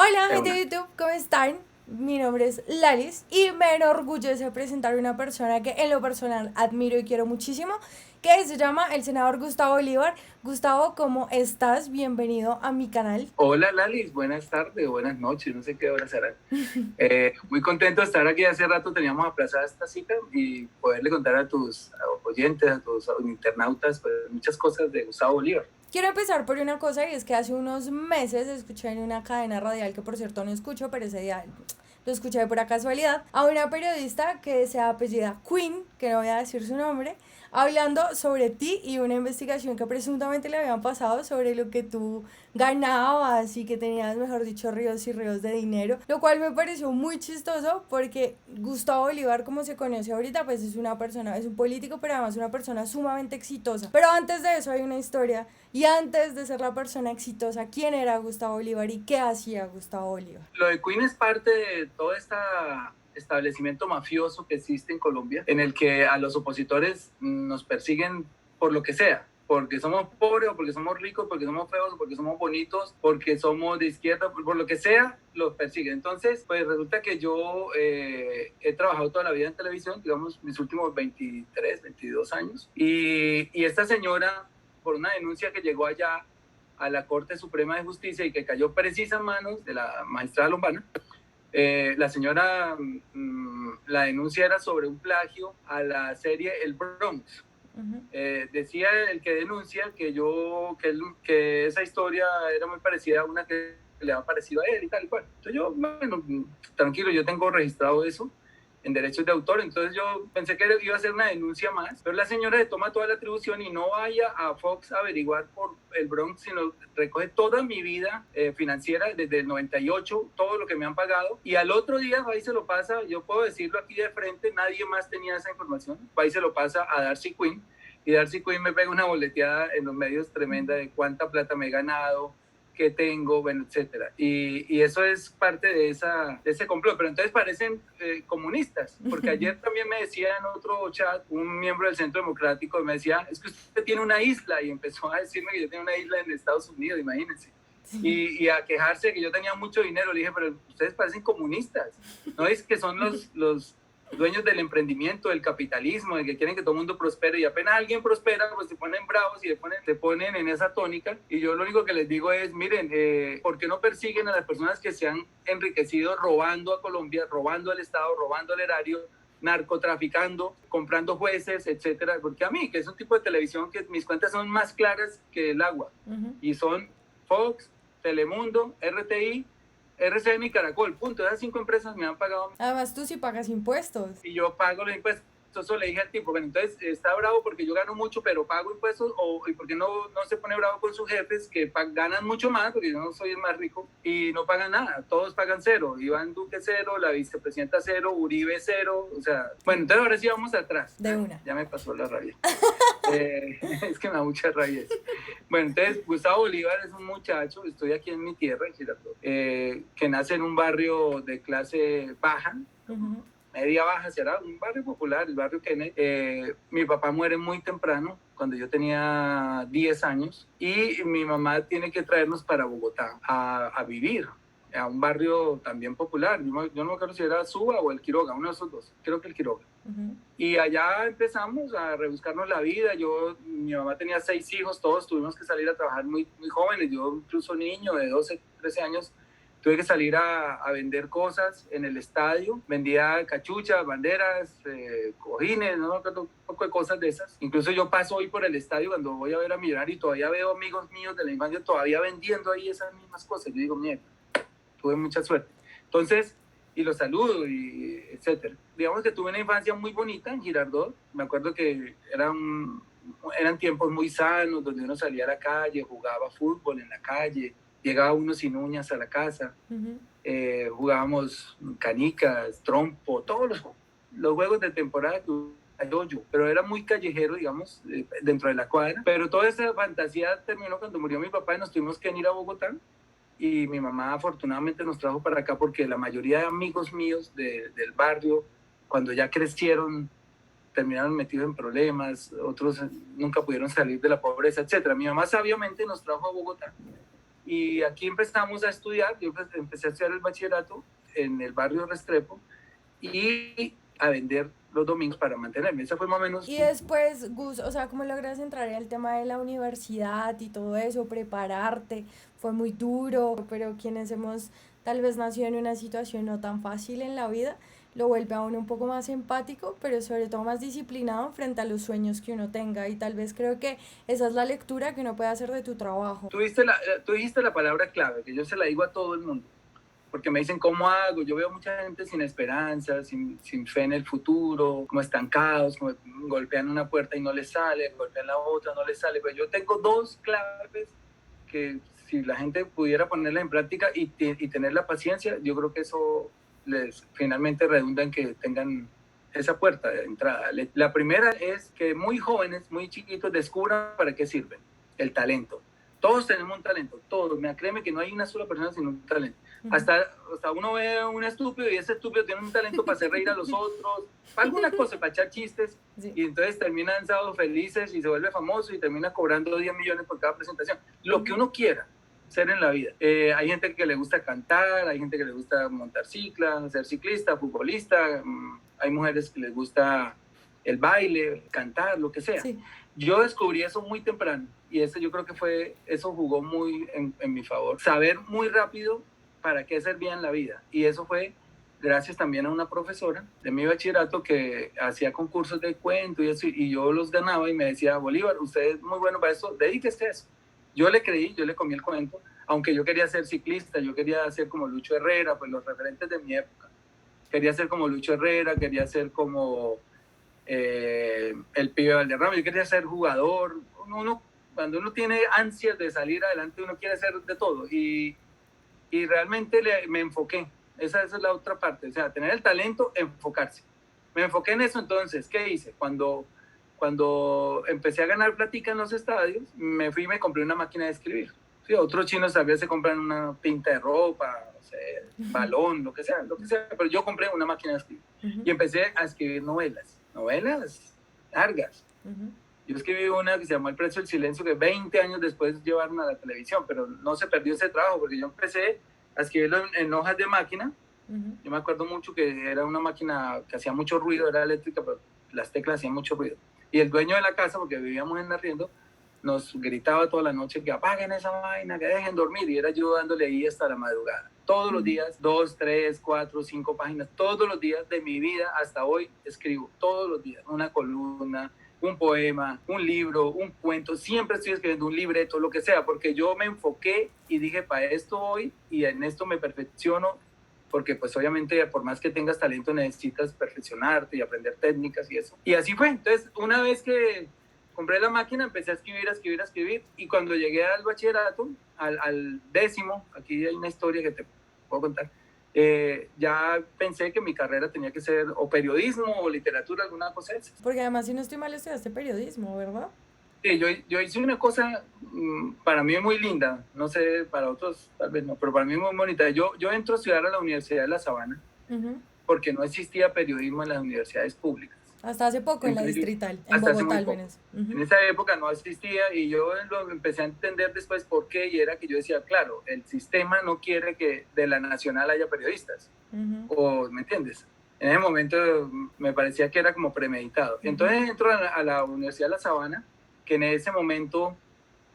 Hola De gente una. de YouTube, ¿cómo están? Mi nombre es Lalis y me enorgullece presentar a una persona que en lo personal admiro y quiero muchísimo, que se llama el senador Gustavo Bolívar. Gustavo, ¿cómo estás? Bienvenido a mi canal. Hola Lalis, buenas tardes, buenas noches, no sé qué hora será. Muy contento de estar aquí. Hace rato teníamos aplazada esta cita y poderle contar a tus oyentes, a tus internautas, pues, muchas cosas de Gustavo Bolívar. Quiero empezar por una cosa y es que hace unos meses escuché en una cadena radial que por cierto no escucho, pero ese día lo escuché de pura casualidad, a una periodista que se apellida Queen, que no voy a decir su nombre, hablando sobre ti y una investigación que presuntamente le habían pasado sobre lo que tú ganabas y que tenías, mejor dicho, ríos y ríos de dinero, lo cual me pareció muy chistoso porque Gustavo Bolívar, como se conoce ahorita, pues es una persona, es un político, pero además una persona sumamente exitosa. Pero antes de eso hay una historia y antes de ser la persona exitosa, ¿quién era Gustavo Bolívar y qué hacía Gustavo Bolívar? Lo de Queen es parte de todo este establecimiento mafioso que existe en Colombia, en el que a los opositores nos persiguen por lo que sea, porque somos pobres o porque somos ricos, porque somos feos o porque somos bonitos, porque somos de izquierda, por lo que sea, los persiguen. Entonces, pues resulta que yo he trabajado toda la vida en televisión, digamos mis últimos 23, 22 años, y esta señora, por una denuncia que llegó allá a la Corte Suprema de Justicia y que cayó precisa en manos de la magistrada Lombana. La señora, la denuncia era sobre un plagio a la serie El Bronx. Decía el que denuncia que esa historia era muy parecida a una que le ha parecido a él y tal y cual. Entonces yo, bueno, tranquilo, yo tengo registrado eso en derechos de autor, entonces yo pensé que iba a ser una denuncia más, pero la señora se toma toda la atribución y no vaya a Fox a averiguar por el Bronx, sino recoge toda mi vida financiera desde el 98, todo lo que me han pagado, y al otro día va y se lo pasa, yo puedo decirlo aquí de frente, nadie más tenía esa información, va y se lo pasa a Darcy Quinn, y Darcy Quinn me pega una boleteada en los medios tremenda de cuánta plata me he ganado, qué tengo, bueno, etcétera. Y eso es parte de ese complot. Pero entonces parecen comunistas, porque ayer también me decía en otro chat un miembro del Centro Democrático, me decía, es que usted tiene una isla, y empezó a decirme que yo tenía una isla en Estados Unidos, imagínense. Y a quejarse de que yo tenía mucho dinero. Le dije, pero ustedes parecen comunistas, ¿no es que son los dueños del emprendimiento, del capitalismo, de que quieren que todo el mundo prospere, y apenas alguien prospera, pues se ponen bravos y se ponen en esa tónica? Y yo lo único que les digo es, miren, ¿por qué no persiguen a las personas que se han enriquecido robando a Colombia, robando al Estado, robando al erario, narcotraficando, comprando jueces, etcétera? Porque a mí, que es un tipo de televisión que mis cuentas son más claras que el agua, y son Fox, Telemundo, RTI, RCN y Caracol, punto. Esas 5 empresas me han pagado Además, tú sí pagas impuestos. y yo pago los impuestos. Eso le dije al tipo, bueno, entonces está bravo porque yo gano mucho, pero pago impuestos, y por qué no se pone bravo con sus jefes que ganan mucho más, porque yo no soy el más rico, y no pagan nada, todos pagan cero, Iván Duque cero, la vicepresidenta cero, Uribe cero, o sea, bueno, entonces ahora sí vamos atrás. De una. Ya me pasó la rabia. Es que me da mucha rabia. Bueno, entonces Gustavo Bolívar es un muchacho, estoy aquí en mi tierra, en Girardot, que nace en un barrio de clase baja, media baja, será un barrio popular, el barrio Kennedy. Mi papá muere muy temprano, cuando yo tenía 10 años, y mi mamá tiene que traernos para Bogotá a vivir a un barrio también popular. Yo no me acuerdo si era Suba o el Quiroga, uno de esos dos, creo que el Quiroga. Y allá empezamos a rebuscarnos la vida. Mi mamá tenía 6 hijos, todos tuvimos que salir a trabajar muy, muy jóvenes. Yo, incluso niño de 12, 13 años, tuve que salir a vender cosas en el estadio. Vendía cachuchas, banderas, cojines, no me acuerdo, un poco de cosas de esas. Incluso yo paso hoy por el estadio cuando voy a ver a Millonarios y todavía veo amigos míos de la infancia todavía vendiendo ahí esas mismas cosas. Yo digo, mierda, tuve mucha suerte. Entonces, y los saludo, y etcétera. Digamos que tuve una infancia muy bonita en Girardot. Me acuerdo que eran tiempos muy sanos, donde uno salía a la calle, jugaba fútbol en la calle, llegaba uno sin uñas a la casa, jugábamos canicas, trompo, todos los juegos de temporada yo, pero era muy callejero, digamos, dentro de la cuadra. Pero toda esa fantasía terminó cuando murió mi papá y nos tuvimos que ir a Bogotá. Y mi mamá afortunadamente nos trajo para acá porque la mayoría de amigos míos del barrio, cuando ya crecieron, terminaron metidos en problemas, otros nunca pudieron salir de la pobreza, etcétera. Mi mamá sabiamente nos trajo a Bogotá Y aquí empezamos a estudiar, yo empecé a estudiar el bachillerato en el barrio Restrepo y a vender los domingos para mantenerme. Esa fue más o menos. Y después, Gus, o sea, ¿cómo logras entrar en el tema de la universidad y todo eso, prepararte? Fue muy duro, pero quienes hemos tal vez nacido en una situación no tan fácil en la vida, lo vuelve a uno un poco más empático, pero sobre todo más disciplinado frente a los sueños que uno tenga. Y tal vez creo que esa es la lectura que uno puede hacer de tu trabajo. Tú dijiste la palabra clave, que yo se la digo a todo el mundo, porque me dicen, ¿cómo hago? Yo veo mucha gente sin esperanza, sin fe en el futuro, como estancados, como golpean una puerta y no les sale, golpean la otra, no les sale. Pero yo tengo dos claves que si la gente pudiera ponerlas en práctica y tener la paciencia, yo creo que eso les finalmente redunda en que tengan esa puerta de entrada. La primera es que muy jóvenes, muy chiquitos, descubran para qué sirven el talento. Todos tenemos un talento, todos. Créeme que no hay una sola persona sin un talento. Hasta uno ve a un estúpido y ese estúpido tiene un talento para hacer reír a los otros, para alguna cosa, para echar chistes, sí. Y entonces terminan sábados felices y se vuelve famoso y termina cobrando 10 millones por cada presentación. Lo que uno quiera ser en la vida. Hay gente que le gusta cantar, hay gente que le gusta montar cicla, ser ciclista, futbolista, hay mujeres que les gusta el baile, cantar, lo que sea. Sí. Yo descubrí eso muy temprano y eso yo creo que eso jugó muy en mi favor. Saber muy rápido para qué servía en la vida. Y eso fue gracias también a una profesora de mi bachillerato que hacía concursos de cuento y eso, y yo los ganaba y me decía, Bolívar, usted es muy bueno para eso, dedíquese a eso. Yo le creí, yo le comí el cuento, aunque yo quería ser ciclista, yo quería ser como Lucho Herrera, pues los referentes de mi época. Quería ser como Lucho Herrera, quería ser como el pibe Valderrama, yo quería ser jugador. Cuando uno tiene ansias de salir adelante, uno quiere hacer de todo. Y realmente me enfoqué. Esa es la otra parte. O sea, tener el talento, enfocarse. Me enfoqué en eso, entonces, ¿qué hice? Cuando empecé a ganar plática en los estadios, me fui y me compré una máquina de escribir. Sí, otros chinos tal vez se compran una pinta de ropa, no sé, balón, lo que sea. Pero yo compré una máquina de escribir. Y empecé a escribir novelas largas. Yo escribí una que se llamó El precio del silencio, que 20 años después llevaron a la televisión, pero no se perdió ese trabajo, porque yo empecé a escribirlo en hojas de máquina. Yo me acuerdo mucho que era una máquina que hacía mucho ruido, era eléctrica, pero las teclas hacían mucho ruido. Y el dueño de la casa, porque vivíamos en arriendo, nos gritaba toda la noche que apaguen esa vaina, que dejen dormir, y era yo dándole ahí hasta la madrugada. Todos los días, 2, 3, 4, 5 páginas, todos los días de mi vida hasta hoy escribo, todos los días, una columna, un poema, un libro, un cuento, siempre estoy escribiendo un libreto, lo que sea, porque yo me enfoqué y dije, para esto voy y en esto me perfecciono, porque pues obviamente por más que tengas talento necesitas perfeccionarte y aprender técnicas y eso. Y así fue. Entonces, una vez que compré la máquina, empecé a escribir, y cuando llegué al bachillerato, al 10º, aquí hay una historia que te puedo contar, ya pensé que mi carrera tenía que ser o periodismo o literatura, alguna cosa de esas. Porque además, si no estoy mal, estudiaste periodismo, ¿verdad? Sí, yo hice una cosa para mí muy linda, no sé, para otros tal vez no, pero para mí muy bonita. Yo entro a estudiar a la Universidad de La Sabana porque no existía periodismo en las universidades públicas. Hasta hace poco en la distrital, en Bogotá al menos. En esa época no existía y yo lo empecé a entender después por qué, y era que yo decía, claro, el sistema no quiere que de la nacional haya periodistas, o, ¿me entiendes? En ese momento me parecía que era como premeditado. Entonces entro a la Universidad de La Sabana, que en ese momento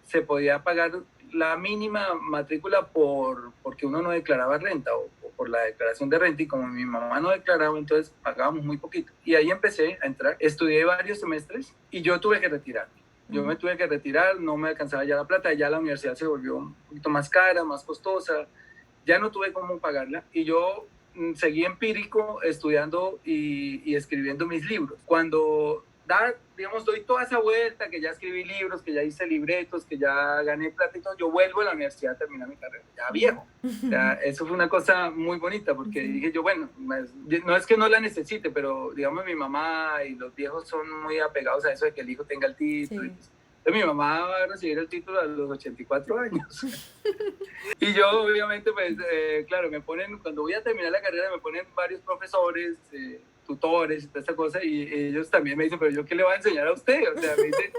se podía pagar la mínima matrícula porque uno no declaraba renta o por la declaración de renta, y como mi mamá no declaraba, entonces pagábamos muy poquito. Y ahí empecé a entrar, estudié varios semestres y yo tuve que retirarme. Yo me tuve que retirar, no me alcanzaba ya la plata, ya la universidad se volvió un poquito más cara, más costosa, ya no tuve cómo pagarla y yo seguí empírico estudiando y escribiendo mis libros. Cuando doy toda esa vuelta, que ya escribí libros, que ya hice libretos, que ya gané plata y todo, yo vuelvo a la universidad a terminar mi carrera, ya viejo. O sea, eso fue una cosa muy bonita, porque dije yo, bueno, no es que no la necesite, pero digamos mi mamá y los viejos son muy apegados a eso de que el hijo tenga el título. Sí. Entonces mi mamá va a recibir el título a los 84 años. Y yo obviamente, pues, claro, cuando voy a terminar la carrera me ponen varios profesores, tutores y toda esta cosa, y ellos también me dicen, pero yo qué le voy a enseñar a usted, o sea, me dicen,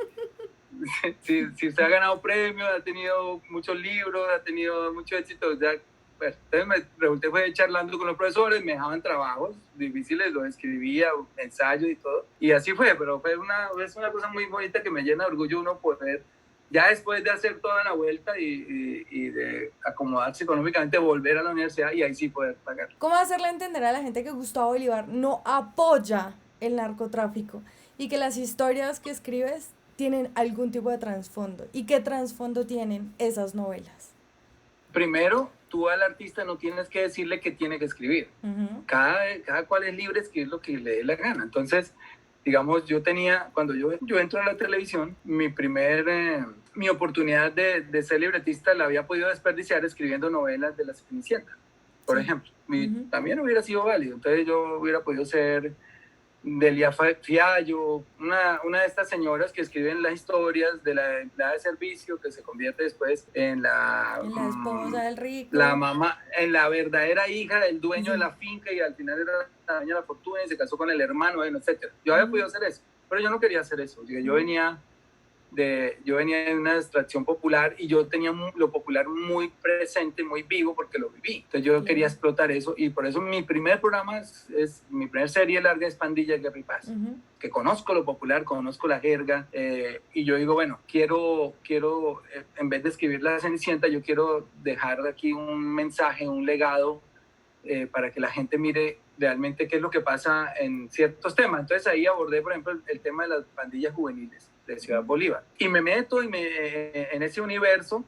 si usted ha ganado premios, ha tenido muchos libros, ha tenido mucho éxito, ya, pues, entonces me resulté fue charlando con los profesores, me dejaban trabajos difíciles, los escribía, ensayos y todo, y así fue, pero es una cosa muy bonita que me llena de orgullo uno poder, ya después de hacer toda la vuelta y de acomodarse económicamente, volver a la universidad y ahí sí poder pagar. ¿Cómo hacerle entender a la gente que Gustavo Bolívar no apoya el narcotráfico y que las historias que escribes tienen algún tipo de trasfondo? ¿Y qué trasfondo tienen esas novelas? Primero, tú al artista no tienes que decirle que tiene que escribir. Cada cual es libre de escribir lo que le dé la gana. Entonces, digamos, cuando yo entro a la televisión, mi oportunidad de ser libretista la había podido desperdiciar escribiendo novelas de La Cenicienta, por ejemplo. También hubiera sido válido. Entonces yo hubiera podido ser Delia Fiallo, una de estas señoras que escriben las historias de la empleada de servicio que se convierte después en la esposa del rico. La mamá, en la verdadera hija del dueño de la finca y al final era la dueña de la fortuna y se casó con el hermano, etc. Yo había podido hacer eso, pero yo no quería hacer eso. Yo venía de una extracción popular y yo tenía lo popular muy presente, muy vivo porque lo viví. Entonces yo quería explotar eso y por eso mi primer programa mi primer serie larga es Pandilla, Guerra y Paz, que conozco lo popular, conozco la jerga y yo digo, bueno, quiero en vez de escribir La Cenicienta, yo quiero dejar aquí un mensaje, un legado para que la gente mire realmente qué es lo que pasa en ciertos temas. Entonces ahí abordé, por ejemplo, el tema de las pandillas juveniles de Ciudad Bolívar. Y me meto en ese universo.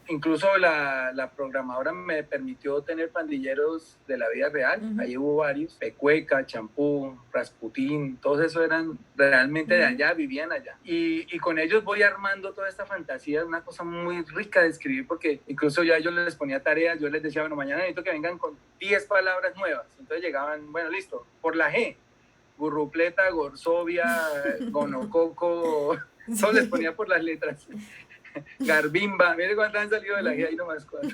Incluso la programadora me permitió tener pandilleros de la vida real. Ahí hubo varios. Pecueca, Champú, Rasputín, todos esos eran realmente de allá, vivían allá. Y con ellos voy armando toda esta fantasía, una cosa muy rica de escribir, porque incluso yo a ellos les ponía tareas, yo les decía, bueno, mañana necesito que vengan con 10 palabras nuevas. Entonces llegaban, bueno, listo, por la G. Burrupleta, Gorsovia, Gonococo, todos les ponía por las letras. Garbimba, mire cuántas han salido de la guía, ahí nomás 4.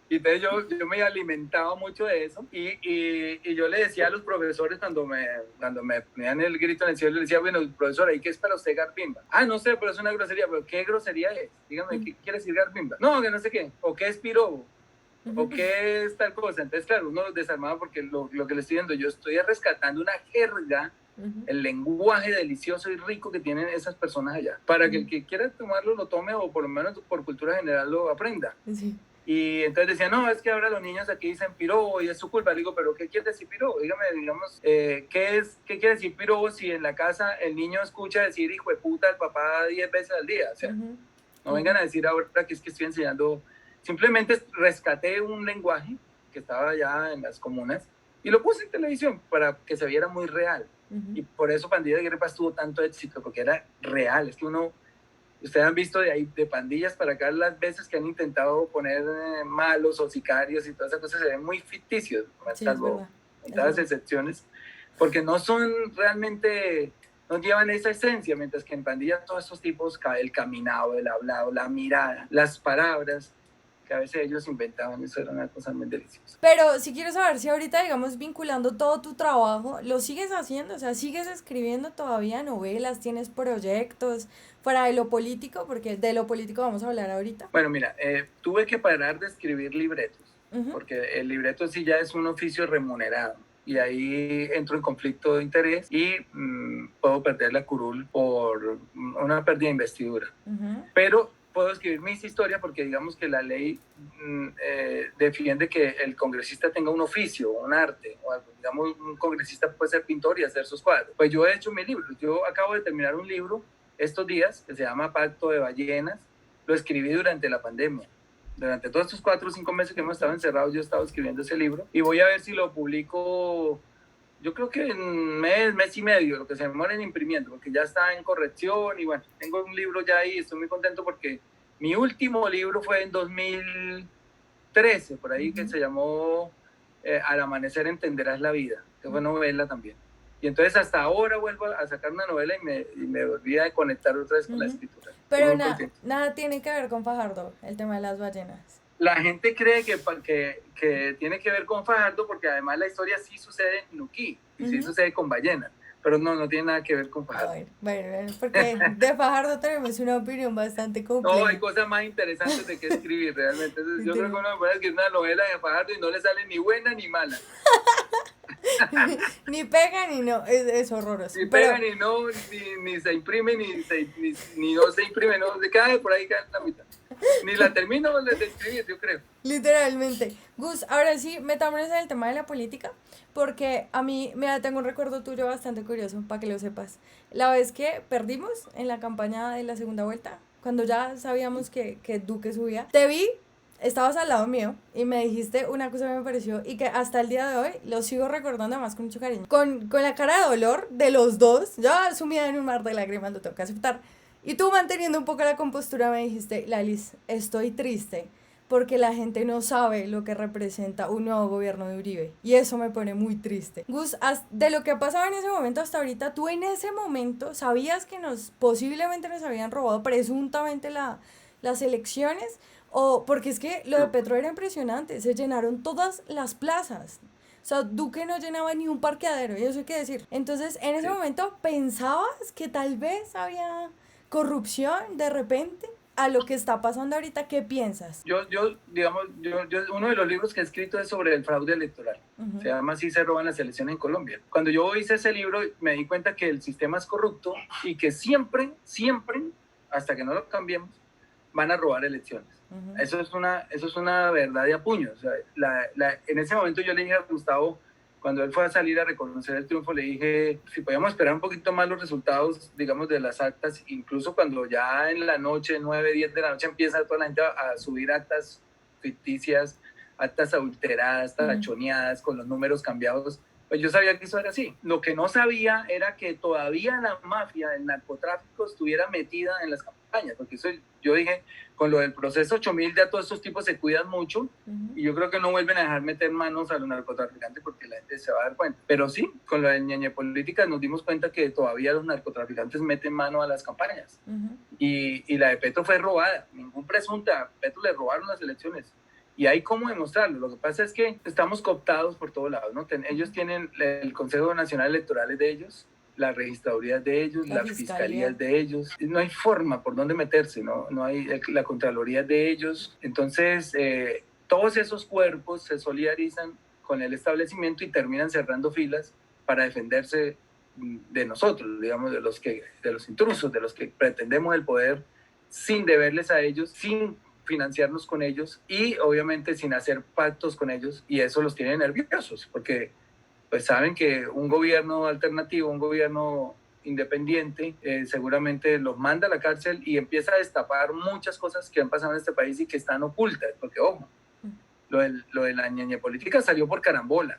Y entonces yo me alimentaba mucho de eso y yo le decía a los profesores cuando me ponían el grito en el cielo, le decía, bueno, profesor, ¿ahí qué es para usted Garbimba? Ah, no sé, pero es una grosería, pero ¿qué grosería es? Dígame, ¿qué quiere decir Garbimba? No, que no sé qué, o ¿qué es pirobo? ¿O qué es tal cosa? Entonces, claro, uno los desarmaba porque lo que le estoy diciendo, yo estoy rescatando una jerga, el lenguaje delicioso y rico que tienen esas personas allá, para que el que quiera tomarlo lo tome o por lo menos por cultura general lo aprenda. Sí. Y entonces decía, no, es que ahora los niños aquí dicen pirobo y es su culpa. Le digo, ¿pero qué quiere decir pirobo? Dígame, digamos, ¿qué quiere decir pirobo si en la casa el niño escucha decir hijo de puta al papá 10 veces al día? O sea, no vengan a decir ahora que es que estoy enseñando. Simplemente rescaté un lenguaje que estaba allá en las comunas y lo puse en televisión para que se viera muy real. Y por eso Pandilla de Guerra y Paz tuvo tanto éxito, porque era real. Es que ustedes han visto de Pandillas para acá las veces que han intentado poner malos o sicarios y todas esas cosas, se ven muy ficticios, salvo las excepciones, porque no son realmente, no llevan esa esencia, mientras que en Pandilla todos estos tipos, el caminado, el hablado, la mirada, las palabras, que a veces ellos inventaban, eso era una cosa muy deliciosa. Pero si quiero saber si ahorita, digamos, vinculando todo tu trabajo, ¿lo sigues haciendo? O sea, ¿sigues escribiendo todavía novelas? ¿Tienes proyectos fuera de lo político? Porque de lo político vamos a hablar ahorita. Bueno, mira, tuve que parar de escribir libretos, porque el libreto sí ya es un oficio remunerado. Y ahí entro en conflicto de interés y puedo perder la curul por una pérdida de investidura. Pero puedo escribir mis historias porque digamos que la ley defiende que el congresista tenga un oficio, un arte, o algo. Digamos, un congresista puede ser pintor y hacer sus cuadros. Pues yo he hecho mi libro. Yo acabo de terminar un libro estos días que se llama Pacto de Ballenas. Lo escribí durante la pandemia. Durante todos estos 4 o 5 meses que hemos estado encerrados, yo he estado escribiendo ese libro y voy a ver si lo publico. Yo creo que en mes y medio, lo que se demora en imprimiendo, porque ya está en corrección y bueno, tengo un libro ya ahí, estoy muy contento porque mi último libro fue en 2013, por ahí, que se llamó Al amanecer entenderás la vida, que fue novela también. Y entonces hasta ahora vuelvo a sacar una novela y me volví a conectar otra vez con la escritura. Pero nada tiene que ver con Fajardo, el tema de las ballenas. La gente cree que tiene que ver con Fajardo porque además la historia sí sucede en Nuquí y sí sucede con ballenas. pero no tiene nada que ver con A Fajardo. ver, bueno, porque de Fajardo tenemos una opinión bastante No, hay compleja. cosas más interesantes de qué escribir realmente. Entonces, yo creo que Literal. uno puede escribir una novela de Fajardo y no le sale ni buena ni mala. Ni pega ni no, es horroroso. Ni Pero pega, ni se imprime, ni no se imprime, no se cae, por ahí cae en la mitad. Ni la termino de escribir, yo creo. literalmente. Gus, ahora sí, metámonos en el tema de la política, porque a mí, mira, tengo un recuerdo tuyo bastante curioso, para que lo sepas. La vez que perdimos en la campaña de la segunda vuelta, cuando ya sabíamos que Duque subía, te vi, estabas al lado mío y me dijiste una cosa que me pareció y que hasta el día de hoy lo sigo recordando además con mucho cariño. Con la cara de dolor de los dos, yo sumida en un mar de lágrimas, lo tengo que aceptar. Y tú manteniendo un poco la compostura me dijiste, Lalis, estoy triste porque la gente no sabe lo que representa un nuevo gobierno de Uribe. Y eso me pone muy triste. Gus, de lo que pasaba en ese momento hasta ahorita, ¿tú en ese momento sabías que posiblemente nos habían robado presuntamente las elecciones? O porque es que lo de Petro era impresionante, se llenaron todas las plazas. O sea, Duque no llenaba ni un parqueadero, y eso hay que decir. Entonces, en ese Sí. momento, ¿pensabas que tal vez había corrupción de repente? A lo que está pasando ahorita, ¿qué piensas? Digamos, uno de los libros que he escrito es sobre el fraude electoral. Uh-huh. Se llama Así se roban las elecciones en Colombia. Cuando yo hice ese libro, me di cuenta que el sistema es corrupto y que siempre, hasta que no lo cambiemos, van a robar elecciones. Uh-huh. Eso es una verdad de a puño. O sea, en ese momento yo le dije a Gustavo, cuando él fue a salir a reconocer el triunfo, le dije si podíamos esperar un poquito más los resultados, digamos, de las actas, incluso cuando ya en la noche, 9, 10 de la noche, empieza toda la gente a subir actas ficticias, actas adulteradas, tachoneadas, con los números cambiados. Pues yo sabía que eso era así. Lo que no sabía era que todavía la mafia, el narcotráfico, estuviera metida en las campañas, porque eso yo dije, con lo del proceso 8000 ya todos estos tipos se cuidan mucho, uh-huh, y yo creo que no vuelven a dejar meter manos a los narcotraficantes porque la gente se va a dar cuenta. Pero sí, con lo del ñeñe política nos dimos cuenta que todavía los narcotraficantes meten mano a las campañas. Uh-huh. Y la de Petro fue robada, ningún presunto, a Petro le robaron las elecciones. Y hay cómo demostrarlo. Lo que pasa es que estamos cooptados por todos lados, ¿no? Ellos tienen el Consejo Nacional Electoral es de ellos, la registraduría es de ellos, la fiscalía es de ellos. No hay forma por dónde meterse, ¿no? No hay, la Contraloría es de ellos. Entonces, todos esos cuerpos se solidarizan con el establecimiento y terminan cerrando filas para defenderse de nosotros, digamos, de los intrusos, de los que pretendemos el poder sin deberles a ellos, sin financiarnos con ellos y obviamente sin hacer pactos con ellos, y eso los tiene nerviosos porque pues saben que un gobierno alternativo, un gobierno independiente, seguramente los manda a la cárcel y empieza a destapar muchas cosas que han pasado en este país y que están ocultas, porque ojo, lo de la ñeñe política salió por carambola,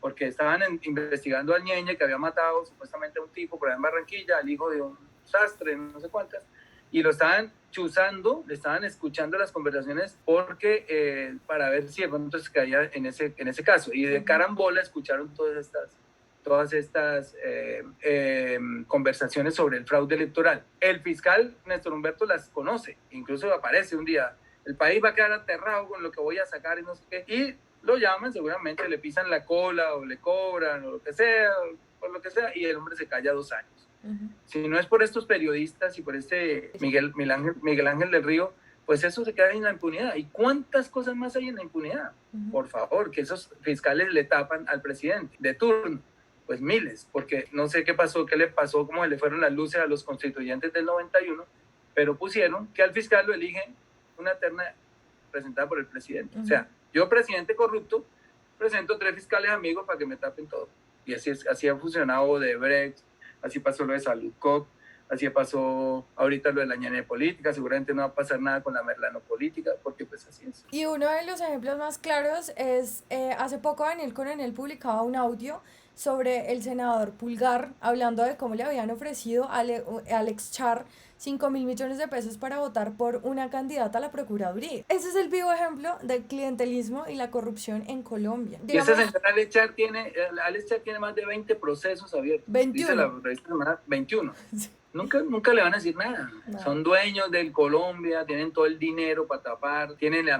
porque estaban investigando al ñeñe que había matado supuestamente a un tipo por allá en Barranquilla, al hijo de un sastre, no sé cuántas, y lo estaban chuzando, le estaban escuchando las conversaciones porque para ver si de pronto se caía en ese caso, y de carambola escucharon todas estas conversaciones sobre el fraude electoral. El fiscal Néstor Humberto las conoce, incluso aparece un día, el país va a quedar aterrado con lo que voy a sacar y no sé qué, y lo llaman, seguramente le pisan la cola o le cobran o lo que sea, y el hombre se calla 2 años. Uh-huh. Si no es por estos periodistas y por Miguel Ángel del Río, pues eso se queda en la impunidad. ¿Y cuántas cosas más hay en la impunidad? Uh-huh. Por favor, que esos fiscales le tapan al presidente de turno. Pues miles, porque no sé qué pasó, qué le pasó, cómo le fueron las luces a los constituyentes del 91, pero pusieron que al fiscal lo elige una terna presentada por el presidente. Uh-huh. O sea, yo, presidente corrupto, presento 3 fiscales amigos para que me tapen todo. Y así ha funcionado Odebrecht, así pasó lo de Saludcop, así pasó ahorita lo de la ñeñe política, seguramente no va a pasar nada con la Merlano política, porque pues así es. Y uno de los ejemplos más claros es, hace poco Daniel Coronel publicaba un audio sobre el senador Pulgar, hablando de cómo le habían ofrecido a Alex Char 5.000 millones de pesos para votar por una candidata a la Procuraduría. Ese es el vivo ejemplo del clientelismo y la corrupción en Colombia. Y ese señor Alex Char tiene más de 20 procesos abiertos. 21. Dice la revista semana 21. Sí. Nunca le van a decir nada. No. Son dueños del Colombia, tienen todo el dinero para tapar,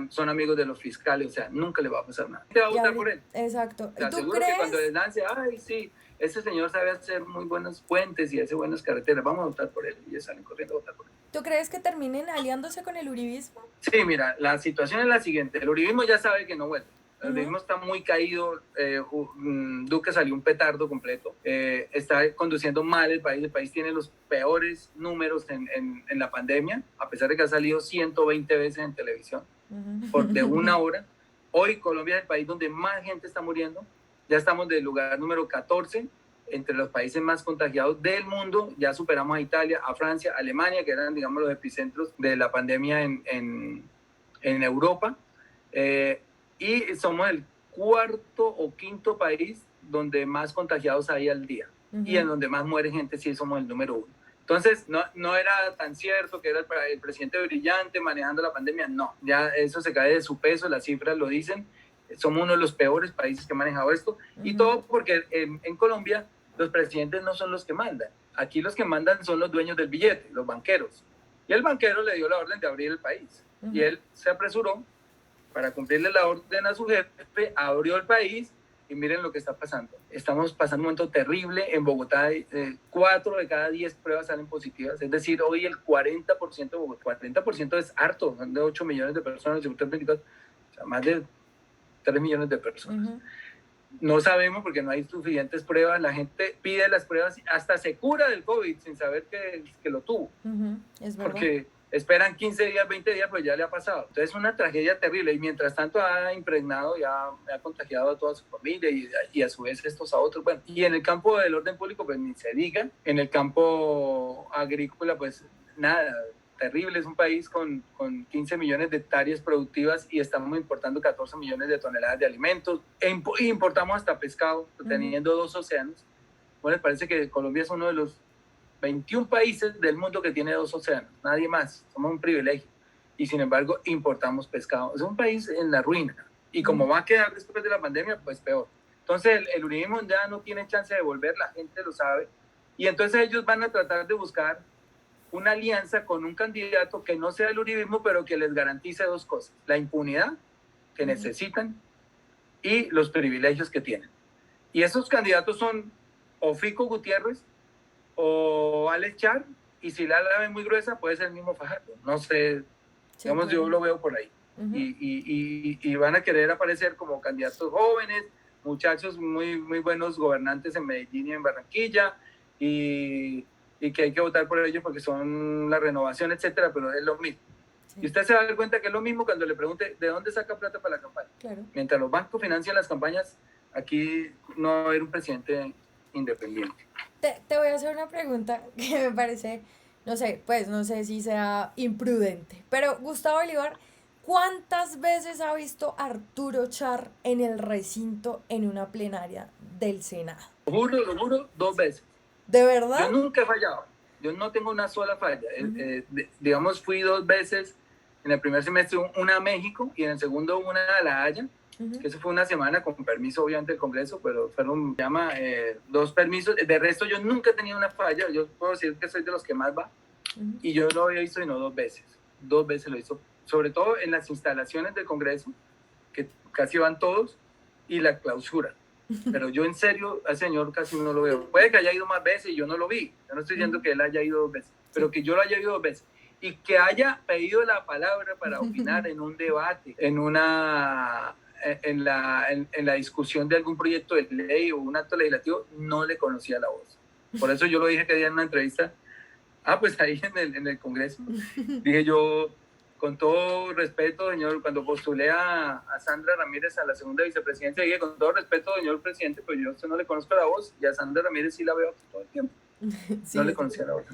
son amigos de los fiscales, o sea, nunca le va a pasar nada. Te va a votar por él. Exacto. Te ¿Tú aseguro crees? que cuando les lance, ay, sí, ese señor sabe hacer muy buenos puentes y hace buenas carreteras, vamos a votar por él. Y ellos salen corriendo a votar por él. ¿Tú crees que terminen aliándose con el uribismo? Sí, mira, la situación es la siguiente. El uribismo ya sabe que no vuelve. El uribismo está muy caído. Duque salió un petardo completo. Está conduciendo mal el país. El país tiene los peores números en la pandemia, a pesar de que ha salido 120 veces en televisión de una hora. Hoy Colombia es el país donde más gente está muriendo. Ya estamos del lugar número 14 entre los países más contagiados del mundo. Ya superamos a Italia, a Francia, a Alemania, que eran, digamos, los epicentros de la pandemia en Europa. Y somos el cuarto o quinto país donde más contagiados hay al día. Y en donde más muere gente, sí somos el número 1. Entonces, no era tan cierto que era el presidente brillante manejando la pandemia. No, ya eso se cae de su peso, las cifras lo dicen. Somos uno de los peores países que ha manejado esto. Y todo porque en Colombia los presidentes no son los que mandan. Aquí los que mandan son los dueños del billete, los banqueros. Y el banquero le dio la orden de abrir el país. Y él se apresuró para cumplirle la orden a su jefe, abrió el país y miren lo que está pasando. Estamos pasando un momento terrible. En Bogotá, 4 de cada 10 pruebas salen positivas. Es decir, hoy el 40% de Bogotá, 40% es harto, son de 8 millones de personas, o sea, más de 3 millones de personas. No sabemos porque no hay suficientes pruebas. La gente pide las pruebas, hasta se cura del COVID sin saber que lo tuvo. Es verdad. Porque esperan 15 días, 20 días, pues ya le ha pasado. Entonces es una tragedia terrible y mientras tanto ha impregnado, ya ha contagiado a toda su familia y a su vez estos a otros. Bueno, y en el campo del orden público, pues ni se diga. En el campo agrícola, pues nada, terrible. Es un país con 15 millones de hectáreas productivas y estamos importando 14 millones de toneladas de alimentos. Importamos hasta pescado, teniendo 2 océanos. Bueno, parece que Colombia es uno de los 21 países del mundo que tiene 2 océanos, nadie más, somos un privilegio. Y sin embargo, importamos pescado. Es un país en la ruina. Y como va a quedar después de la pandemia, pues peor. Entonces, el uribismo ya no tiene chance de volver, la gente lo sabe. Y entonces ellos van a tratar de buscar una alianza con un candidato que no sea el uribismo, pero que les garantice 2 cosas: la impunidad que necesitan y los privilegios que tienen. Y esos candidatos son o Fico Gutiérrez o Alex Char, y si la ven muy gruesa puede ser el mismo Fajardo, no sé, sí, digamos, claro. Yo lo veo por ahí. Y van a querer aparecer como candidatos jóvenes, muchachos muy buenos gobernantes en Medellín y en Barranquilla, y que hay que votar por ellos porque son la renovación, etcétera, pero es lo mismo. Sí. Y usted se va a dar cuenta que es lo mismo cuando le pregunte de dónde saca plata para la campaña. Claro. Mientras los bancos financian las campañas, aquí no va a haber un presidente independiente. Te voy a hacer una pregunta que me parece, no sé, pues no sé si sea imprudente, pero Gustavo Bolívar, ¿cuántas veces ha visto Arturo Char en el recinto en una plenaria del Senado? Lo juro, 2 veces. ¿De verdad? Yo nunca he fallado, yo no tengo una sola falla. Digamos, fui 2 veces, en el primer semestre una a México y en el segundo una a La Haya. Que eso fue una semana con permiso obviamente del Congreso, pero fueron 2 permisos. De resto yo nunca he tenido una falla. Yo puedo decir que soy de los que más va. Y yo lo había visto y no 2 veces. 2 veces lo hizo, sobre todo en las instalaciones del Congreso, que casi van todos, y la clausura. Pero yo en serio al señor casi no lo veo. Puede que haya ido más veces y yo no lo vi. Yo no estoy diciendo que él haya ido 2 veces, pero que yo lo haya ido 2 veces. Y que haya pedido la palabra para opinar en un debate, en la discusión de algún proyecto de ley o un acto legislativo, no le conocía la voz. Por eso yo lo dije que día en una entrevista, pues ahí en el Congreso, dije yo, con todo respeto, señor, cuando postulé a Sandra Ramírez a la segunda vicepresidencia, dije, con todo respeto, señor presidente, pues yo a usted no le conozco la voz, y a Sandra Ramírez sí la veo todo el tiempo. Sí, no le conocía la voz.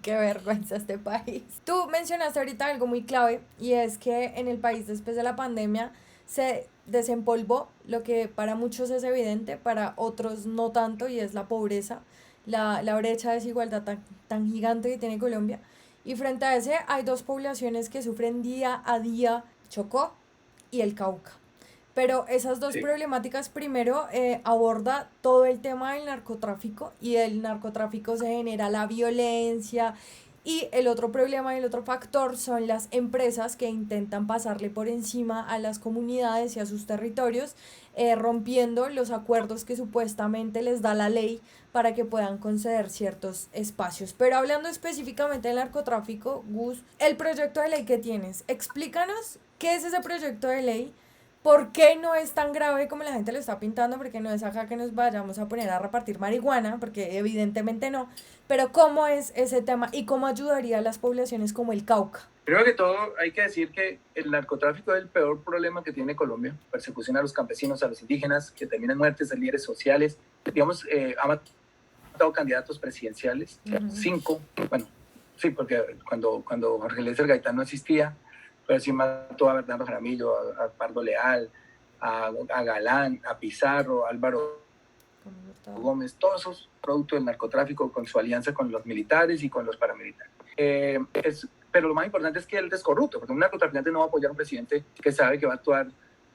Qué vergüenza este país. Tú mencionaste ahorita algo muy clave, y es que en el país después de la pandemia se desempolvó lo que para muchos es evidente, para otros no tanto, y es la pobreza, la brecha de desigualdad tan gigante que tiene Colombia. Y frente a ese hay 2 poblaciones que sufren día a día: Chocó y el Cauca. pero esas dos Sí. problemáticas primero aborda todo el tema del narcotráfico y del narcotráfico se genera la violencia y el otro problema y el otro factor son las empresas que intentan pasarle por encima a las comunidades y a sus territorios, rompiendo los acuerdos que supuestamente les da la ley para que puedan conceder ciertos espacios. Pero hablando específicamente del narcotráfico, Gus, el proyecto de ley que tienes, explícanos qué es ese proyecto de ley. ¿Por qué no es tan grave como la gente lo está pintando? Porque no es acá que nos vayamos a poner a repartir marihuana, porque evidentemente no. Pero ¿cómo es ese tema y cómo ayudaría a las poblaciones como el Cauca? Primero que todo, hay que decir que el narcotráfico es el peor problema que tiene Colombia. Persecución a los campesinos, a los indígenas, que termina en muertes de líderes sociales. Digamos, ha matado candidatos presidenciales, 5, bueno, sí, porque cuando Jorge Eliezer Gaitán no existía, pero sí mató a Bernardo Jaramillo, a Pardo Leal, a Galán, a Pizarro, a Álvaro Gómez, todos esos productos del narcotráfico con su alianza con los militares y con los paramilitares. Pero lo más importante es que él es corrupto, porque un narcotraficante no va a apoyar a un presidente que sabe que va a actuar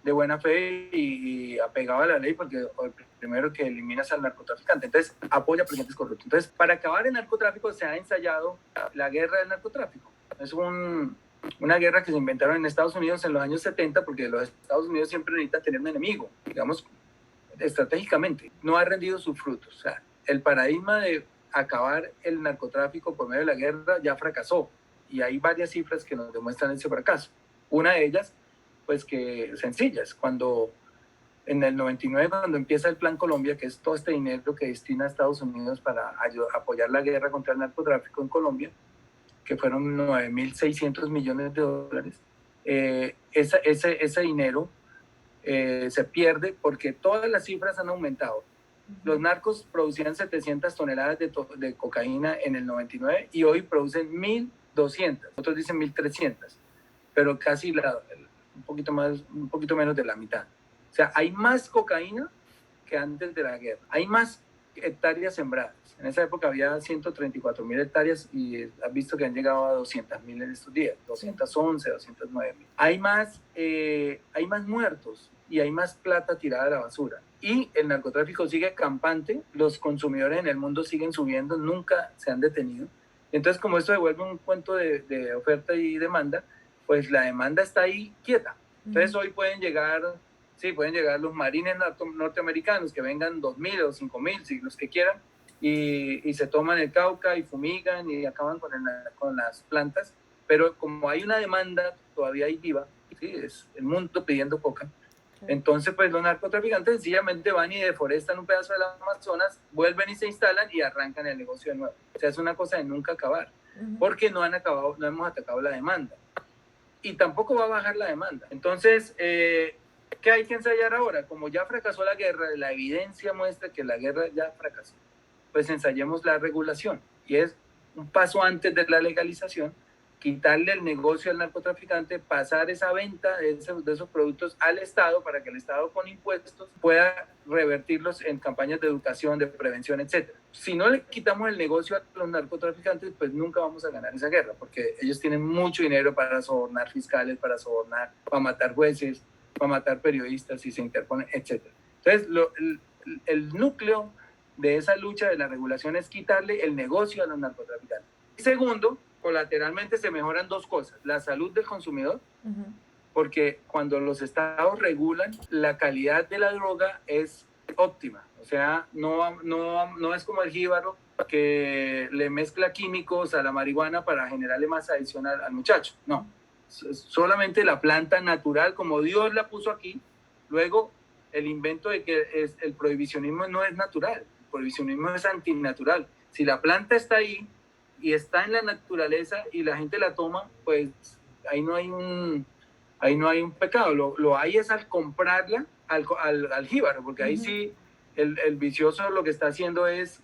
de buena fe y apegado a la ley, porque el primero que eliminas al narcotraficante, entonces apoya a presidentes corruptos. Entonces, para acabar el narcotráfico se ha ensayado la guerra del narcotráfico. Es una guerra que se inventaron en Estados Unidos en los años 70, porque los Estados Unidos siempre necesitan tener un enemigo, digamos, estratégicamente. No ha rendido sus frutos. O sea, el paradigma de acabar el narcotráfico por medio de la guerra ya fracasó. Y hay varias cifras que nos demuestran ese fracaso. Una de ellas, pues que sencillas, cuando en el 99, cuando empieza el Plan Colombia, que es todo este dinero que destina a Estados Unidos para apoyar la guerra contra el narcotráfico en Colombia, que fueron 9.600 millones de dólares, ese dinero se pierde porque todas las cifras han aumentado. Los narcos producían 700 toneladas de cocaína en el 99 y hoy producen 1.200, otros dicen 1.300, pero casi un poquito menos de la mitad. O sea, hay más cocaína que antes de la guerra, hay más hectáreas sembradas. En esa época había 134.000 hectáreas y has visto que han llegado a 200.000 en estos días, 211, 209.000. Hay más muertos y hay más plata tirada a la basura. Y el narcotráfico sigue campante, los consumidores en el mundo siguen subiendo, nunca se han detenido. Entonces, como esto devuelve un cuento de oferta y demanda, pues la demanda está ahí quieta. Entonces, hoy pueden llegar los marines norteamericanos que vengan 2.000 o 5.000, si los que quieran, y se toman el Cauca y fumigan y acaban con las plantas. Pero como hay una demanda todavía ahí viva, ¿sí? Es el mundo pidiendo coca. Entonces, pues los narcotraficantes sencillamente van y deforestan un pedazo del Amazonas, vuelven y se instalan y arrancan el negocio de nuevo. O sea, es una cosa de nunca acabar, porque no hemos atacado la demanda. Y tampoco va a bajar la demanda. Entonces, ¿qué hay que ensayar ahora? Como ya fracasó la guerra, la evidencia muestra que la guerra ya fracasó, pues ensayemos la regulación. Y es un paso antes de la legalización, quitarle el negocio al narcotraficante, pasar esa venta de esos productos al Estado para que el Estado con impuestos pueda revertirlos en campañas de educación, de prevención, etc. Si no le quitamos el negocio a los narcotraficantes, pues nunca vamos a ganar esa guerra, porque ellos tienen mucho dinero para sobornar fiscales, para matar jueces, para matar periodistas y se interponen, etc. Entonces, el núcleo de esa lucha de la regulación es quitarle el negocio a los narcotraficantes. Segundo, colateralmente se mejoran dos cosas: la salud del consumidor, porque cuando los estados regulan, la calidad de la droga es óptima. O sea, no es como el jíbaro que le mezcla químicos a la marihuana para generarle más adicción al muchacho. No, solamente la planta natural, como Dios la puso aquí. Luego, el invento de que el prohibicionismo no es natural, el prohibicionismo es antinatural. Si la planta está ahí y está en la naturaleza y la gente la toma, pues ahí no hay un pecado. Lo hay es al comprarla al jíbaro, porque ahí sí el vicioso lo que está haciendo es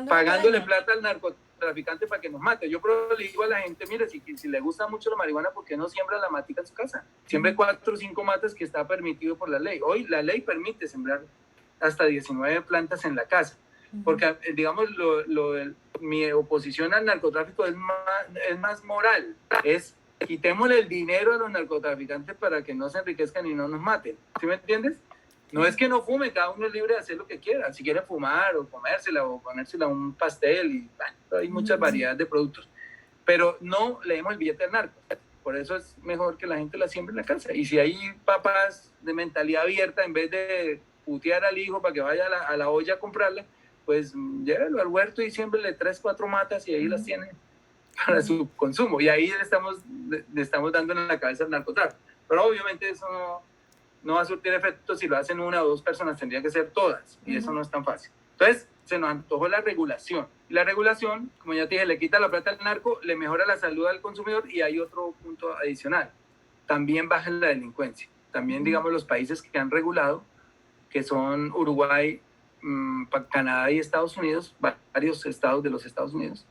pagándole plata al narcotraficante para que nos mate. Yo le digo a la gente, mire, si le gusta mucho la marihuana, ¿por qué no siembra la matica en su casa? Siembre 4 o 5 matas, que está permitido por la ley. Hoy la ley permite sembrar hasta 19 plantas en la casa. Porque, digamos, mi oposición al narcotráfico es más moral, es quitémosle el dinero a los narcotraficantes para que no se enriquezcan y no nos maten. ¿Sí me entiendes? No es que no fume, cada uno es libre de hacer lo que quiera. Si quiere fumar o comérsela o ponérsela a un pastel, y bueno, hay muchas variedades de productos. Pero no le demos el billete al narco. Por eso es mejor que la gente la siembre en la casa. Y si hay papás de mentalidad abierta, en vez de putear al hijo para que vaya a la olla a comprarla, pues llévelo al huerto y siembrele 3, 4 matas y ahí las tiene para su consumo. Y ahí le estamos dando en la cabeza al narcotráfico. Pero obviamente eso no va a surtir efecto si lo hacen 1 o 2 personas, tendría que ser todas. Y eso no es tan fácil. Entonces, se nos antojó la regulación. Y la regulación, como ya te dije, le quita la plata al narco, le mejora la salud al consumidor y hay otro punto adicional. También baja la delincuencia. También, digamos, los países que han regulado, que son Uruguay, Canadá y Estados Unidos, varios estados de los Estados Unidos,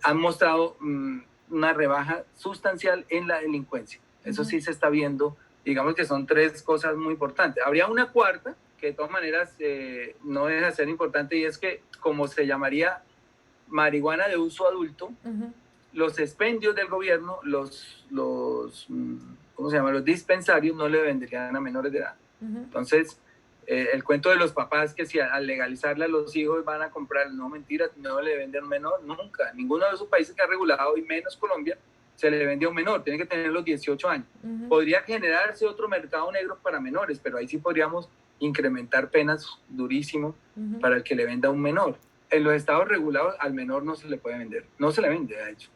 han mostrado una rebaja sustancial en la delincuencia. Eso sí se está viendo. Digamos que son 3 cosas muy importantes. Habría una cuarta, que de todas maneras no deja de ser importante, y es que, como se llamaría marihuana de uso adulto, los expendios del gobierno, ¿cómo se llama? Los dispensarios no le venderían a menores de edad. Entonces, el cuento de los papás que si al legalizarla los hijos van a comprar, no, mentira, no le venden a un menor, nunca. Ninguno de esos países que ha regulado, y menos Colombia, se le vende a un menor, tiene que tener los 18 años. Podría generarse otro mercado negro para menores, pero ahí sí podríamos incrementar penas durísimo para el que le venda a un menor. En los estados regulados al menor no se le puede vender, no se le vende, de hecho.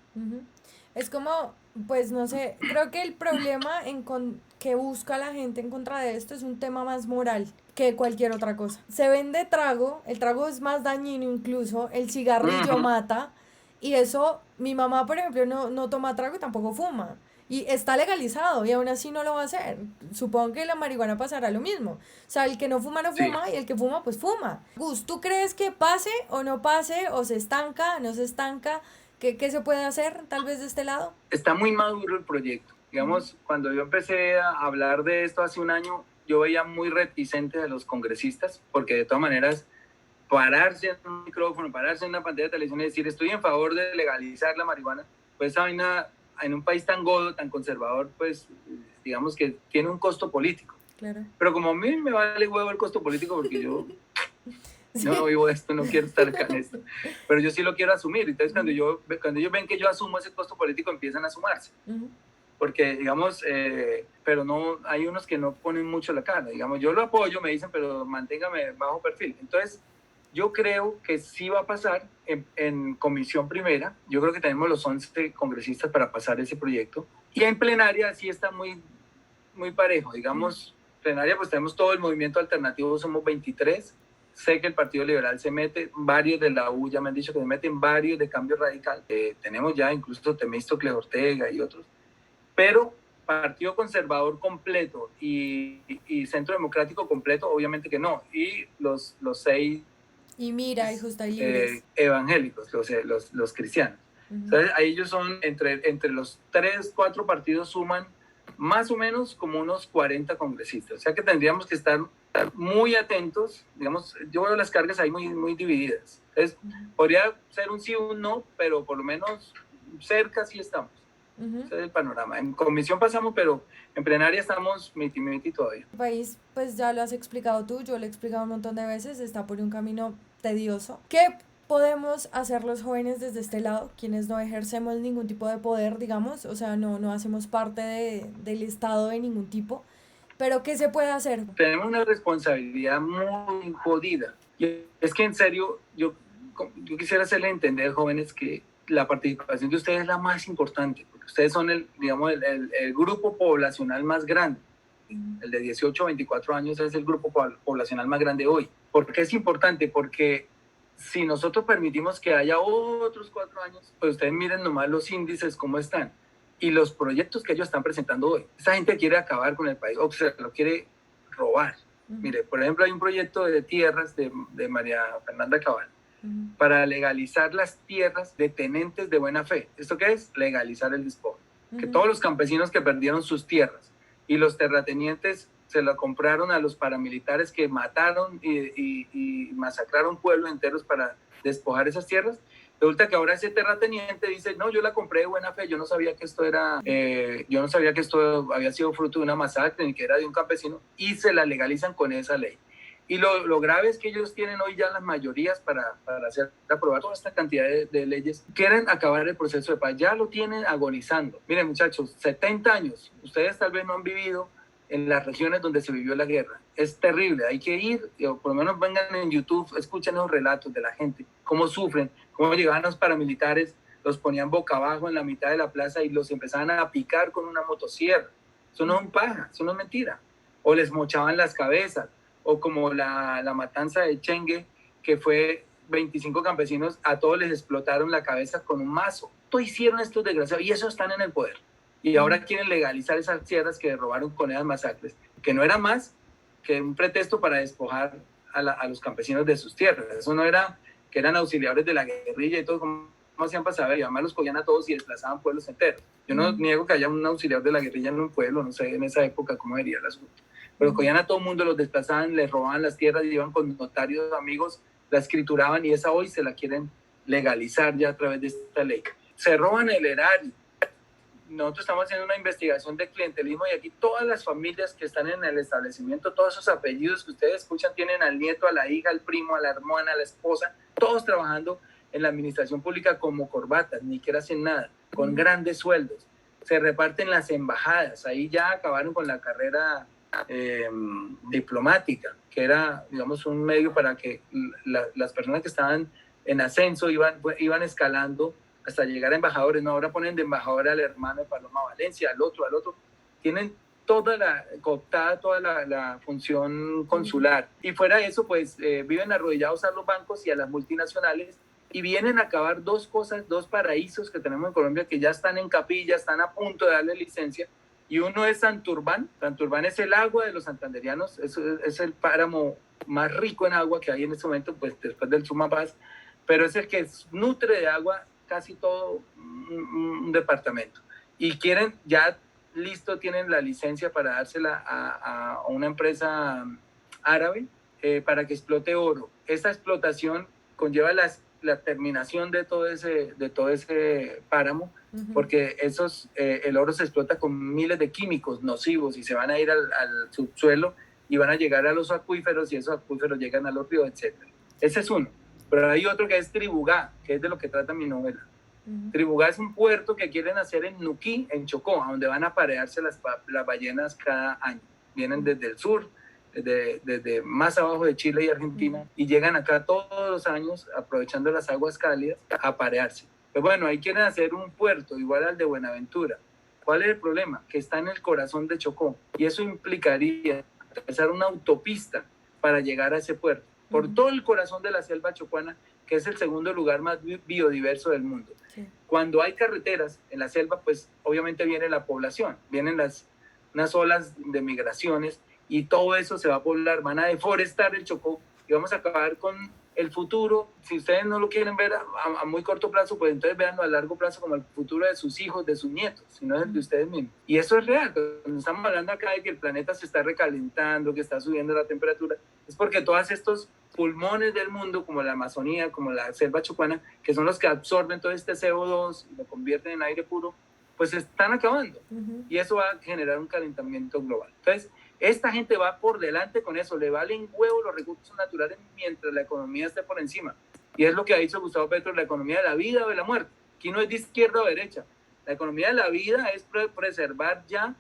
Es como, pues no sé, creo que el problema que busca la gente en contra de esto es un tema más moral que cualquier otra cosa. Se vende trago, el trago es más dañino incluso, el cigarrillo mata, y eso, mi mamá, por ejemplo, no toma trago y tampoco fuma. Y está legalizado y aún así no lo va a hacer. Supongo que la marihuana pasará lo mismo. O sea, el que no fuma, no fuma, y el que fuma, pues fuma. Gus, ¿tú crees que pase o no pase, o se estanca, no se estanca? ¿Qué se puede hacer tal vez de este lado? Está muy maduro el proyecto. Digamos, cuando yo empecé a hablar de esto hace un año, yo veía muy reticentes a los congresistas, porque de todas maneras, pararse en un micrófono, pararse en una pantalla de televisión y decir estoy en favor de legalizar la marihuana, pues esa vaina en un país tan godo, tan conservador, pues digamos que tiene un costo político. Claro. Pero como a mí me vale huevo el costo político, porque yo no vivo esto, no quiero estar acá en esto, pero yo sí lo quiero asumir. Entonces cuando ellos ven que yo asumo ese costo político, empiezan a sumarse. Porque, digamos, pero no, hay unos que no ponen mucho la cara. Digamos, yo lo apoyo, me dicen, pero manténgame bajo perfil. Entonces, yo creo que sí va a pasar en comisión primera. Yo creo que tenemos los 11 congresistas para pasar ese proyecto. Y en plenaria sí está muy, muy parejo. Digamos, plenaria pues tenemos todo el movimiento alternativo, somos 23. Sé que el Partido Liberal se mete, varios de la U ya me han dicho que se meten, varios de Cambio Radical. Tenemos ya incluso Temístocles Ortega y otros. Pero Partido Conservador completo y Centro Democrático completo, obviamente que no. Y los 6 y Mira, y Justa y Libres. Evangélicos, los cristianos. Entonces, ahí ellos son, entre los 3, 4 partidos suman más o menos como unos 40 congresistas. O sea que tendríamos que estar muy atentos. Digamos, yo veo las cargas ahí muy, muy divididas. Entonces, podría ser un sí o un no, pero por lo menos cerca sí estamos. Ese es el panorama. En comisión pasamos, pero en plenaria estamos miti todavía. El país, pues ya lo has explicado tú, yo lo he explicado un montón de veces, está por un camino tedioso. ¿Qué podemos hacer los jóvenes desde este lado, quienes no ejercemos ningún tipo de poder, digamos? O sea, no hacemos parte del Estado de ningún tipo. ¿Pero qué se puede hacer? Tenemos una responsabilidad muy jodida. Y es que en serio, yo quisiera hacerle entender, jóvenes, que la participación de ustedes es la más importante, porque ustedes son el grupo poblacional más grande. El de 18 a 24 años es el grupo poblacional más grande hoy. ¿Por qué es importante? Porque si nosotros permitimos que haya otros 4 años, pues ustedes miren nomás los índices, cómo están, y los proyectos que ellos están presentando hoy. Esa gente quiere acabar con el país, o sea, lo quiere robar. Mire, por ejemplo, hay un proyecto de tierras de María Fernanda Cabal, para legalizar las tierras de tenentes de buena fe. ¿Esto qué es? Legalizar el despojo. Que todos los campesinos que perdieron sus tierras y los terratenientes se lo compraron a los paramilitares que mataron y masacraron pueblos enteros para despojar esas tierras, Resulta que ahora ese terrateniente dice, no, yo la compré de buena fe, yo no sabía que esto era, yo no sabía que esto había sido fruto de una masacre ni que era de un campesino, y se la legalizan con esa ley. Y lo grave es que ellos tienen hoy ya las mayorías para hacer aprobar toda esta cantidad de leyes. Quieren acabar el proceso de paz, ya lo tienen agonizando. Miren, muchachos, 70 años, ustedes tal vez no han vivido en las regiones donde se vivió la guerra. Es terrible, hay que ir, o por lo menos vengan en YouTube, escuchen los relatos de la gente, cómo sufren, cómo llegaban los paramilitares, los ponían boca abajo en la mitad de la plaza y los empezaban a picar con una motosierra. Eso no es un paja, eso no es mentira. O les mochaban las cabezas, o como la matanza de Chengue, que fue 25 campesinos, a todos les explotaron la cabeza con un mazo. Todo hicieron estos desgraciados y eso están en el poder. Y ahora quieren legalizar esas tierras que robaron con esas masacres, que no era más que un pretexto para despojar a los campesinos de sus tierras. Eso no era que eran auxiliares de la guerrilla y todo, como hacían para saber, y además los cogían a todos y desplazaban pueblos enteros. Yo no niego que haya un auxiliar de la guerrilla en un pueblo, no sé en esa época cómo sería el asunto, pero cogían a todo el mundo, los desplazaban, les robaban las tierras, iban con notarios amigos, la escrituraban, y esa hoy se la quieren legalizar ya a través de esta ley. Se roban el erario. Nosotros estamos haciendo una investigación de clientelismo y aquí todas las familias que están en el establecimiento, todos esos apellidos que ustedes escuchan, tienen al nieto, a la hija, al primo, a la hermana, a la esposa, todos trabajando en la administración pública como corbatas, ni siquiera hacen nada, con grandes sueldos. Se reparten las embajadas, ahí ya acabaron con la carrera diplomática, que era, digamos, un medio para que las personas que estaban en ascenso iban escalando hasta llegar a embajadores. No, ahora ponen de embajador al hermano de Paloma Valencia, al otro. Tienen cooptada toda la función consular. Y fuera de eso, pues viven arrodillados a los bancos y a las multinacionales, y vienen a acabar dos paraísos que tenemos en Colombia que ya están en capilla, están a punto de darle licencia. Y uno es Santurbán. Santurbán es el agua de los santanderianos, es el páramo más rico en agua que hay en este momento, pues después del Sumapaz, pero es el que nutre de agua casi todo un departamento. Y quieren, ya listo, tienen la licencia para dársela a una empresa árabe para que explote oro. Esta explotación conlleva la terminación de todo ese páramo, porque el oro se explota con miles de químicos nocivos y se van a ir al subsuelo y van a llegar a los acuíferos, y esos acuíferos llegan a los ríos, etc. Ese es uno. Pero hay otro que es Tribugá, que es de lo que trata mi novela. Tribugá es un puerto que quieren hacer en Nuquí, en Chocó, donde van a aparearse las ballenas cada año. Vienen desde el sur, desde más abajo de Chile y Argentina, y llegan acá todos los años, aprovechando las aguas cálidas, a aparearse. Pues bueno, ahí quieren hacer un puerto igual al de Buenaventura. ¿Cuál es el problema? Que está en el corazón de Chocó, y eso implicaría atravesar una autopista para llegar a ese puerto, por todo el corazón de la selva chocuana, que es el segundo lugar más biodiverso del mundo. Sí. Cuando hay carreteras en la selva, pues obviamente viene la población, vienen unas olas de migraciones, y todo eso se va a poblar, van a deforestar el Chocó, y vamos a acabar con el futuro. Si ustedes no lo quieren ver a muy corto plazo, pues entonces véanlo a largo plazo como el futuro de sus hijos, de sus nietos, sino el de ustedes mismos. Y eso es real. Cuando estamos hablando acá de que el planeta se está recalentando, que está subiendo la temperatura, es porque todos estos pulmones del mundo, como la Amazonía, como la selva chocuana, que son los que absorben todo este CO2 y lo convierten en aire puro, pues se están acabando. Y eso va a generar un calentamiento global. Entonces, esta gente va por delante con eso, le valen huevo los recursos naturales mientras la economía esté por encima. Y es lo que ha dicho Gustavo Petro, la economía de la vida o de la muerte. Aquí no es de izquierda o derecha. La economía de la vida es preservar ya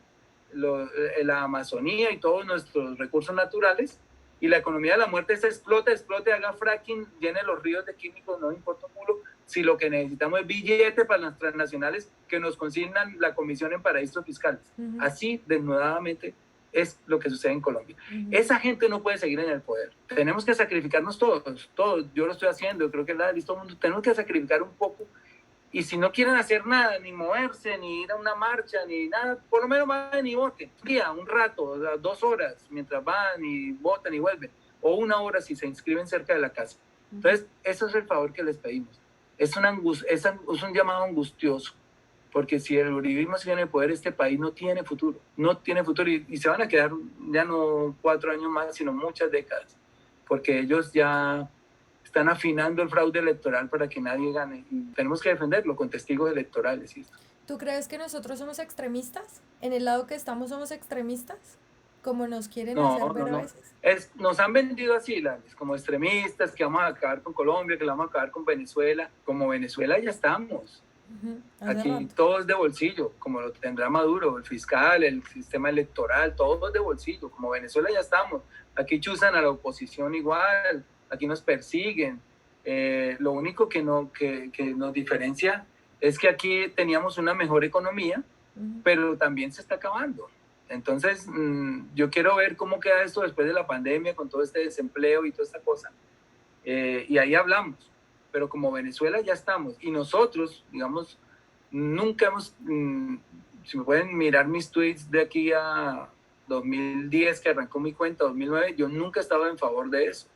la Amazonía y todos nuestros recursos naturales. Y la economía de la muerte es explote, haga fracking, llene los ríos de químicos, no importa un culo. Si lo que necesitamos es billete para las transnacionales que nos consignan la comisión en paraísos fiscales. Así, desnudadamente, es lo que sucede en Colombia. Esa gente no puede seguir en el poder. Tenemos que sacrificarnos todos. Yo lo estoy haciendo, creo que la visto todo el mundo. Tenemos que sacrificar un poco, y si no quieren hacer nada, ni moverse, ni ir a una marcha, ni nada, por lo menos van y voten. Un día, un rato, 2 horas, mientras van y votan y vuelven, o 1 hora si se inscriben cerca de la casa. Entonces, eso es el favor que les pedimos. Es un llamado angustioso, porque si el uribismo sigue en el poder, este país no tiene futuro, y se van a quedar ya no 4 años más, sino muchas décadas, porque ellos ya están afinando el fraude electoral para que nadie gane. Y tenemos que defenderlo con testigos electorales. ¿Sí? ¿Tú crees que nosotros somos extremistas? ¿En el lado que estamos somos extremistas? Como nos quieren hacer ver a veces. Nos han vendido así, como extremistas, que vamos a acabar con Colombia, que la vamos a acabar con Venezuela. Como Venezuela ya estamos. Aquí todo es de bolsillo, como lo tendrá Maduro, el fiscal, el sistema electoral, todo es de bolsillo. Como Venezuela ya estamos. Aquí chuzan a la oposición igual, aquí nos persiguen. Lo único que nos diferencia es que aquí teníamos una mejor economía, pero también se está acabando. Entonces, yo quiero ver cómo queda esto después de la pandemia, con todo este desempleo y toda esta cosa. Y ahí hablamos. Pero como Venezuela ya estamos. Y nosotros, digamos, nunca hemos... si me pueden mirar mis tweets de aquí a 2010, que arrancó mi cuenta, 2009, yo nunca estaba en favor de eso.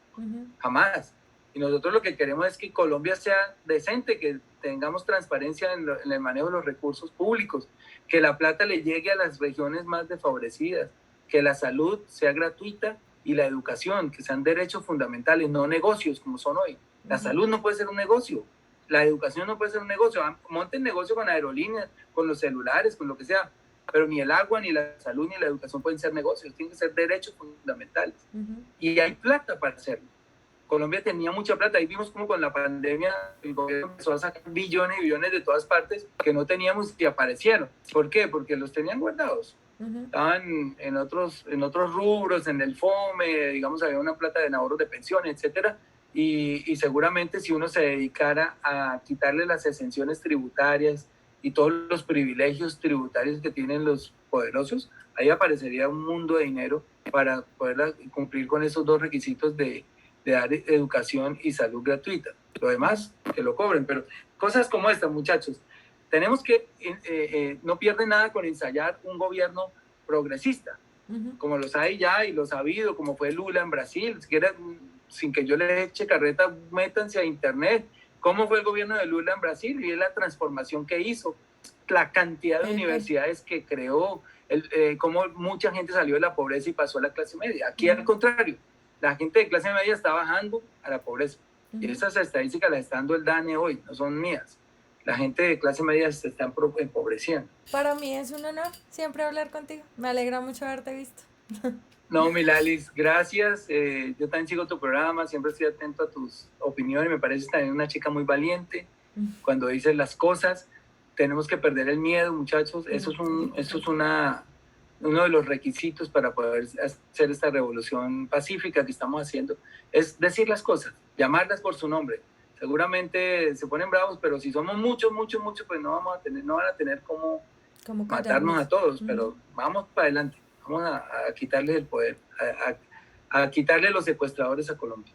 Jamás. Y nosotros lo que queremos es que Colombia sea decente, que tengamos transparencia en el manejo de los recursos públicos, que la plata le llegue a las regiones más desfavorecidas, que la salud sea gratuita y la educación, que sean derechos fundamentales, no negocios como son hoy. La salud no puede ser un negocio, la educación no puede ser un negocio. Monten negocio con aerolíneas, con los celulares, con lo que sea, pero ni el agua, ni la salud, ni la educación pueden ser negocios, tienen que ser derechos fundamentales. Y hay plata para hacerlo. Colombia tenía mucha plata, ahí vimos como con la pandemia el gobierno empezó a sacar billones y billones de todas partes que no teníamos y aparecieron. ¿Por qué? Porque los tenían guardados. Estaban en otros rubros, en el FOME, digamos, había una plata de ahorros de pensiones, etcétera, y seguramente si uno se dedicara a quitarle las exenciones tributarias y todos los privilegios tributarios que tienen los poderosos, ahí aparecería un mundo de dinero para poder cumplir con esos dos requisitos de dar educación y salud gratuita. Lo demás, que lo cobren. Pero cosas como estas, muchachos, tenemos que, no pierden nada con ensayar un gobierno progresista, como los hay ya y los ha habido, como fue Lula en Brasil. Si quieren, sin que yo les eche carreta, métanse a internet. ¿Cómo fue el gobierno de Lula en Brasil? Y es la transformación que hizo, la cantidad de universidades que creó, cómo mucha gente salió de la pobreza y pasó a la clase media. Aquí al contrario, la gente de clase media está bajando a la pobreza. Y esas estadísticas las está dando el DANE hoy, no son mías. La gente de clase media se está empobreciendo. Para mí es un honor siempre hablar contigo. Me alegra mucho haberte visto. No, Milalis, gracias. Yo también sigo tu programa, siempre estoy atento a tus opiniones. Me pareces también una chica muy valiente cuando dices las cosas. Tenemos que perder el miedo, muchachos. Eso es uno de los requisitos para poder hacer esta revolución pacífica que estamos haciendo. Es decir las cosas, llamarlas por su nombre. Seguramente se ponen bravos, pero si somos muchos, pues no van a tener cómo matarnos a todos, pero vamos para adelante. Vamos a quitarle el poder, a quitarle los secuestradores a Colombia.